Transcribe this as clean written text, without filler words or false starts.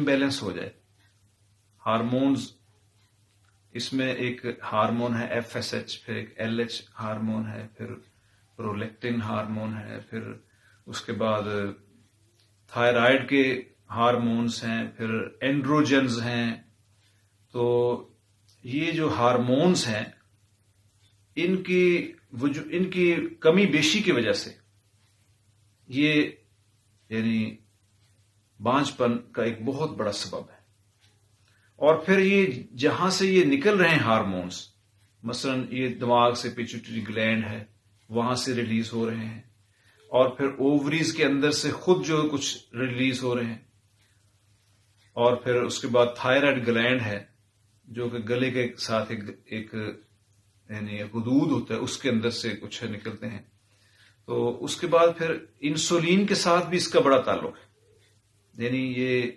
Balance ہو جائے. Hormones, اس میں ایک ہارمون ہے FSH، پھر ایک LH ہارمون ہے، پھر پرولیکٹن ہارمون ہے، پھر اس کے بعد تھائرائیڈ کے ہارمونز ہیں، پھر اینڈروجنز ہیں. تو یہ جو ہارمونز ہیں ان کی کمی بیشی کی وجہ سے یہ یعنی بانجھ پن کا ایک بہت بڑا سبب ہے. اور پھر یہ جہاں سے یہ نکل رہے ہیں ہارمونز، مثلا یہ دماغ سے پیچوٹری گلینڈ ہے وہاں سے ریلیز ہو رہے ہیں، اور پھر اووریز کے اندر سے خود جو کچھ ریلیز ہو رہے ہیں، اور پھر اس کے بعد تھائرائیڈ گلینڈ ہے جو کہ گلے کے ساتھ ایک یعنی حدود ہوتا ہے، اس کے اندر سے کچھ نکلتے ہیں. تو اس کے بعد پھر انسولین کے ساتھ بھی اس کا بڑا تعلق ہے. یعنی یہ